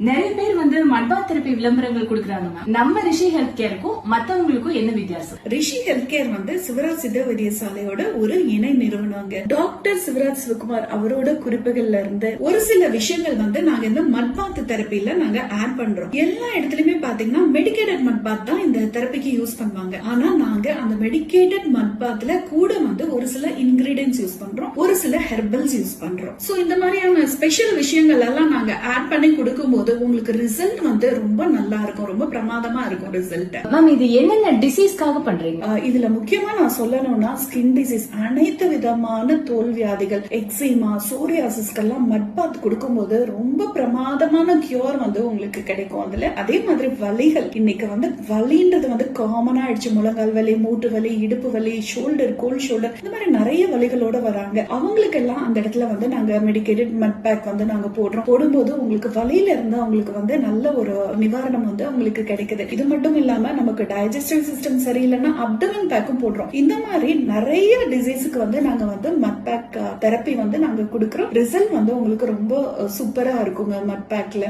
நிறைய பேர் மட்பா தெரப்பி விளம்பரங்கள் கொடுக்கறாங்க. நம்ம ரிஷி ஹெல்த் கேருக்கும் மத்தவங்களுக்கும் என்ன வித்தியாசம்? ரிஷி ஹெல்த் கேர் சிவராஜ் சித்த வைத்தியசாலையோட ஒரு இணை நிறுவனங்க. டாக்டர் சிவராஜ் சிவகுமார் அவரோட குறிப்புகள்ல இருந்து ஒரு சில விஷயங்கள் நாங்க இந்த மட்பாத் தெரப்பில நாங்க ஆட் பண்றோம். எல்லா இடத்துலயுமே பாத்தீங்கன்னா மெடிக்கேட்டட் மட்பாத் தான் இந்த தெரப்பிக்கு யூஸ் பண்ணுவாங்க. ஆனா நாங்க அந்த மெடிக்கேட்டட் மட்பாத்ல கூட ஒரு சில இன்கிரீடியன்ஸ் யூஸ் பண்றோம், ஒரு சில ஹெர்பல்ஸ் யூஸ் பண்றோம். சோ இந்த மாதிரியான ஸ்பெஷல் விஷயங்கள் எல்லாம் நாங்க ஆட் பண்ணி கொடுக்கும் போது உங்களுக்கு ரிசல்ட் ரொம்ப நல்லா இருக்கும், ரொம்ப பிரமாதமா இருக்கும் ரிசல்ட். மேம், இது என்னென்ன டிசீஸ்க்காக பண்றீங்க? இதுல முக்கியமா நான் சொல்லணும்னா ஸ்கின் டிசீஸ், அனைத்து விதமான தோல் வியாதிகள், எக்ஸிமா, சோரியாசிஸ்க்கெல்லாம் மட்பாத் கொடுக்கும்போது ரொம்ப பிரமாதமான கியூர் உங்களுக்கு கிடைக்கும். அதுல அதே மாதிரி வலிகள், இன்னைக்கு வலின்றது காமனா ஆயிடுச்சு. முழங்கால் வலி, மூட்டு வலி, இடுப்பு வலி, ஷோல்டர், கோல்ட் ஷோல்டர், இந்த மாதிரி நிறைய வலிகளோட வராங்க. அவங்களுக்கு எல்லாம் அந்த இடத்துல நாங்க மெடிக்கேட்டட் மட் பேக் நாங்க போடும்போது உங்களுக்கு வலியில இருந்து அவங்களுக்கு நல்ல ஒரு நிவாரணம் அவங்களுக்கு கிடைக்குது. இது மட்டும் இல்லாம நமக்கு டைஜஸ்டிவ் சிஸ்டம் சரியில்லைன்னா அப்டமன் பேக்கும் போடுறோம். இந்த மாதிரி நிறைய டிசீஸுக்கு நாங்க மட் பேக் தெரப்பி நாங்க கொடுக்கறோம். ரிசல்ட் உங்களுக்கு ரொம்ப சூப்பரா இருக்குங்க மட் பேக்ல.